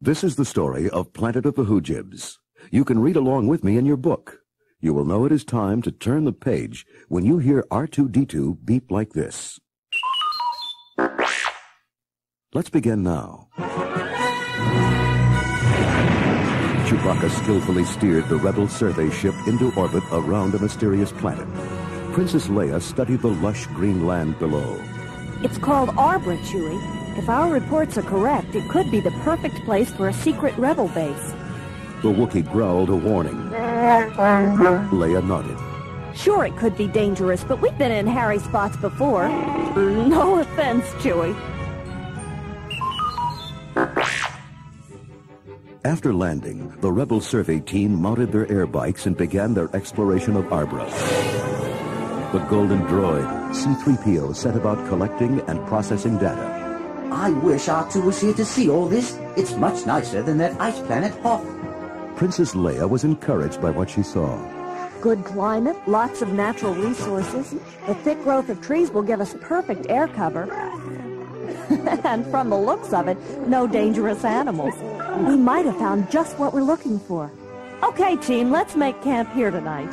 This is the story of Planet of the Hoojibs. You can read along with me in your book. You will know it is time to turn the page when you hear R2-D2 beep like this. Let's begin now. Chewbacca skillfully steered the rebel survey ship into orbit around a mysterious planet. Princess Leia studied the lush green land below. It's called Arbra, Chewie. If our reports are correct, it could be the perfect place for a secret rebel base. The Wookiee growled a warning. Leia nodded. Sure, it could be dangerous, but we've been in hairy spots before. No offense, Chewie. After landing, the rebel survey team mounted their air bikes and began their exploration of Arbra. The golden droid, C-3PO, set about collecting and processing data. I wish R2 was here to see all this. It's much nicer than that ice planet Hoth. Princess Leia was encouraged by what she saw. Good climate, lots of natural resources. The thick growth of trees will give us perfect air cover. And from the looks of it, no dangerous animals. We might have found just what we're looking for. Okay, team, let's make camp here tonight.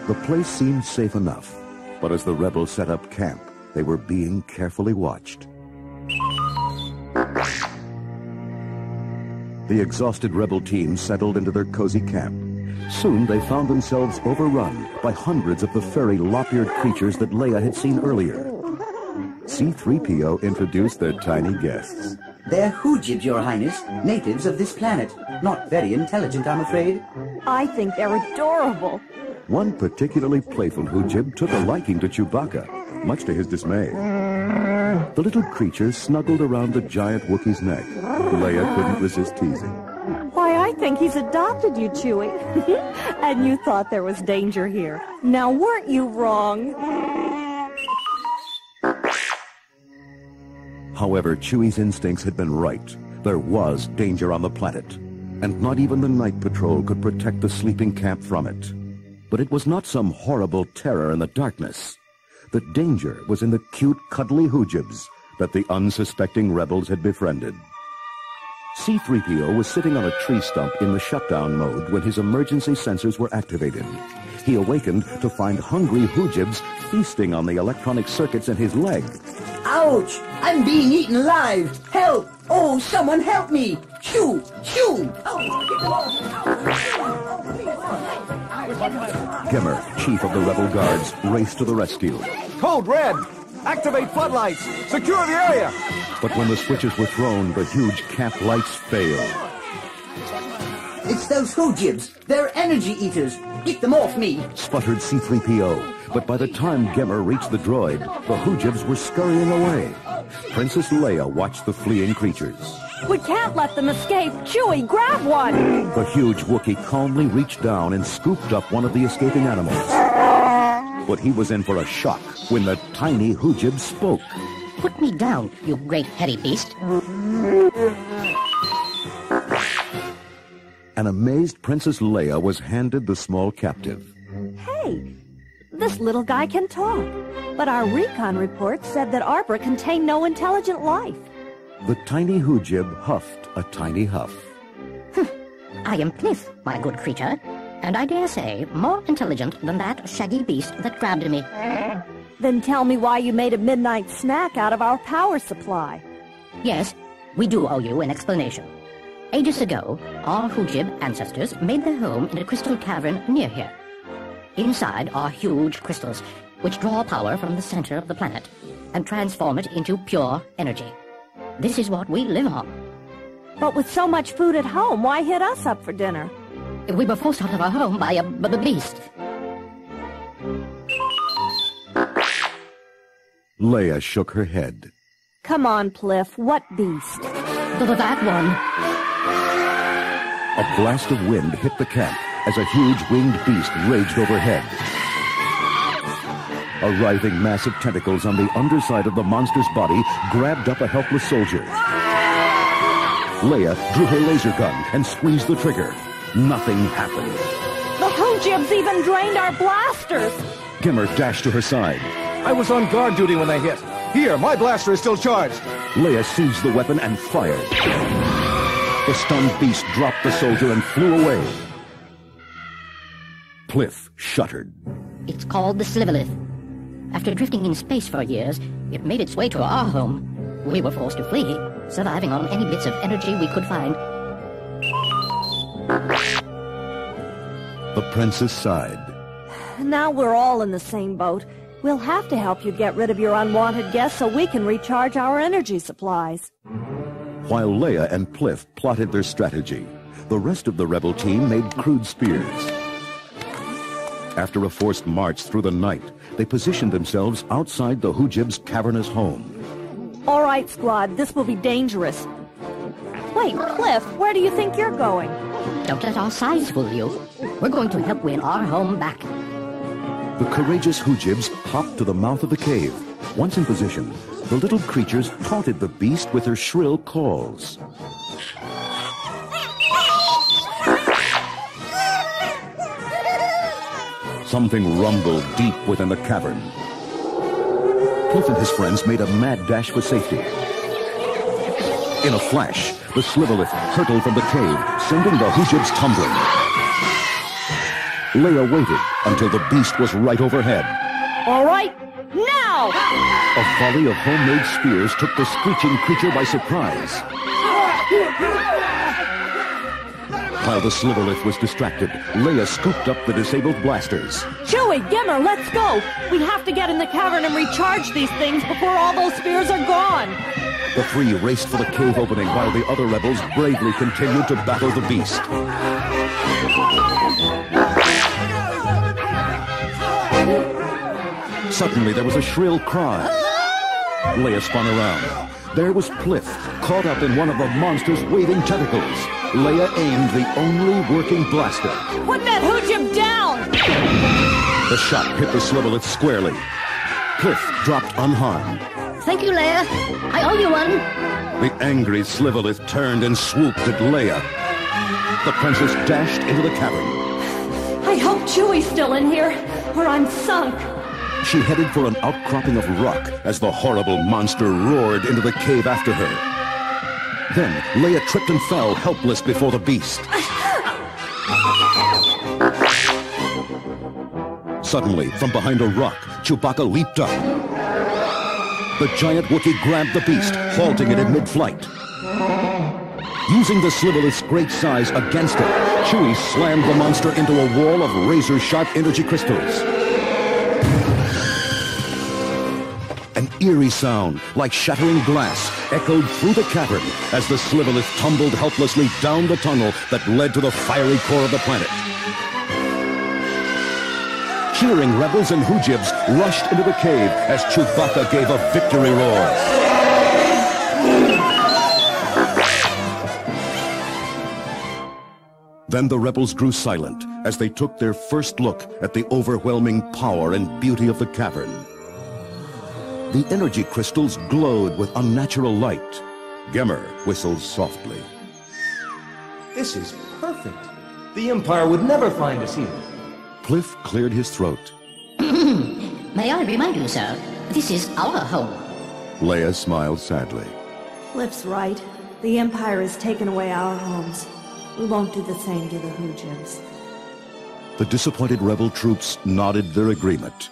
The place seemed safe enough, but as the rebels set up camp, they were being carefully watched. The exhausted rebel team settled into their cozy camp. Soon they found themselves overrun by hundreds of the furry lop-eared creatures that Leia had seen earlier. C-3PO introduced their tiny guests. They're Hoojibs, Your Highness, natives of this planet. Not very intelligent, I'm afraid. I think they're adorable. One particularly playful Hoojib took a liking to Chewbacca, much to his dismay. The little creature snuggled around the giant Wookiee's neck. Leia couldn't resist teasing. Why, I think he's adopted you, Chewie. And you thought there was danger here. Now, weren't you wrong? However, Chewie's instincts had been right. There was danger on the planet, and not even the night patrol could protect the sleeping camp from it. But it was not some horrible terror in the darkness. The danger was in the cute, cuddly Hoojibs that the unsuspecting rebels had befriended. C-3PO was sitting on a tree stump in the shutdown mode when his emergency sensors were activated. He awakened to find hungry Hoojibs feasting on the electronic circuits in his leg. Ouch! I'm being eaten alive! Help! Oh, someone help me! Shoo! Shoo! Gimmer, chief of the rebel guards, raced to the rescue. Code Red! Activate floodlights! Secure the area! But when the switches were thrown, the huge camp lights failed. It's those Hoojibs! They're energy eaters! Get them off me! Sputtered C-3PO. But by the time Gimmer reached the droid, the Hoojibs were scurrying away. Princess Leia watched the fleeing creatures. We can't let them escape. Chewie, grab one! The huge Wookiee calmly reached down and scooped up one of the escaping animals. But he was in for a shock when the tiny Hoojib spoke. Put me down, you great hairy beast. An amazed Princess Leia was handed the small captive. Hey, this little guy can talk. But our recon report said that Arbra contained no intelligent life. The tiny Hoojib huffed a tiny huff. I am Plif, my good creature, and I dare say more intelligent than that shaggy beast that grabbed me. Then tell me why you made a midnight snack out of our power supply. Yes, we do owe you an explanation. Ages ago, our Hoojib ancestors made their home in a crystal cavern near here. Inside are huge crystals, which draw power from the center of the planet and transform it into pure energy. This is what we live on. But with so much food at home, why hit us up for dinner? We were forced out of our home by a beast. Leia shook her head. Come on, Plif, what beast? That one. A blast of wind hit the camp as a huge winged beast raged overhead. A writhing mass of tentacles on the underside of the monster's body grabbed up a helpless soldier. Leia drew her laser gun and squeezed the trigger. Nothing happened. The Hoojibs even drained our blasters! Gimmer dashed to her side. I was on guard duty when they hit. Here, my blaster is still charged. Leia seized the weapon and fired. The stunned beast dropped the soldier and flew away. Plif shuddered. It's called the Sliverlith. After drifting in space for years, it made its way to our home. We were forced to flee, surviving on any bits of energy we could find. The princess sighed. Now we're all in the same boat. We'll have to help you get rid of your unwanted guests so we can recharge our energy supplies. While Leia and Plif plotted their strategy, the rest of the rebel team made crude spears. After a forced march through the night, they positioned themselves outside the Hoojibs' cavernous home. All right, squad, this will be dangerous. Wait, Plif, where do you think you're going? Don't let our size fool you. We're going to help win our home back. The courageous Hoojibs hopped to the mouth of the cave. Once in position, the little creatures taunted the beast with their shrill calls. Something rumbled deep within the cavern. Plif and his friends made a mad dash for safety. In a flash, the Sliverlith hurtled from the cave, sending the Hoojibs tumbling. Leia waited until the beast was right overhead. All right, now! A volley of homemade spears took the screeching creature by surprise. While the Sliverlith was distracted, Leia scooped up the disabled blasters. Chewie, Gimmer, let's go! We have to get in the cavern and recharge these things before all those spears are gone! The three raced for the cave opening while the other rebels bravely continued to battle the beast. Suddenly, there was a shrill cry. Leia spun around. There was Plif, caught up in one of the monster's waving tentacles. Leia aimed the only working blaster. Put that Hoojib down! The shot hit the Sliverlith squarely. Plif dropped unharmed. Thank you, Leia. I owe you one. The angry Sliverlith turned and swooped at Leia. The princess dashed into the cavern. I hope Chewie's still in here, or I'm sunk. She headed for an outcropping of rock as the horrible monster roared into the cave after her. Then Leia tripped and fell helpless before the beast. Suddenly, from behind a rock, Chewbacca leaped up. The giant Wookiee grabbed the beast, halting it in mid-flight. Using the Sliverlith's great size against it, Chewie slammed the monster into a wall of razor-sharp energy crystals. An eerie sound, like shattering glass, echoed through the cavern as the Sliverlith tumbled helplessly down the tunnel that led to the fiery core of the planet. Cheering rebels and Hoojibs rushed into the cave as Chewbacca gave a victory roar. Then the rebels grew silent as they took their first look at the overwhelming power and beauty of the cavern. The energy crystals glowed with unnatural light. Gemmer whistled softly. This is perfect. The Empire would never find us here. Plif cleared his throat. May I remind you, sir, this is our home. Leia smiled sadly. Plif's right. The Empire has taken away our homes. We won't do the same to the Hoojibs. The disappointed rebel troops nodded their agreement.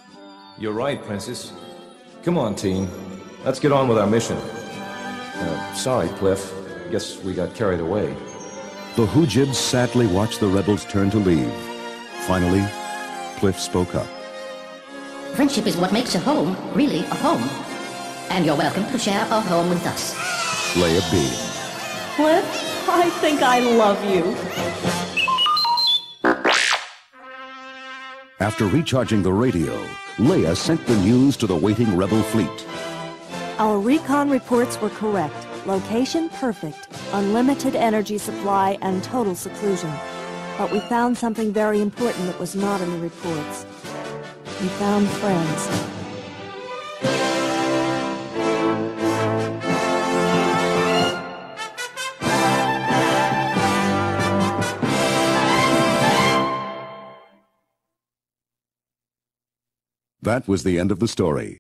You're right, Princess. Come on, team. Let's get on with our mission. Sorry, Plif. Guess we got carried away. The Hoojibs sadly watched the rebels turn to leave. Finally, Plif spoke up. Friendship is what makes a home really a home. And you're welcome to share our home with us. Leia beamed. Plif, I think I love you. After recharging the radio, Leia sent the news to the waiting rebel fleet. Our recon reports were correct. Location perfect. Unlimited energy supply and total seclusion. But we found something very important that was not in the reports. We found friends. That was the end of the story.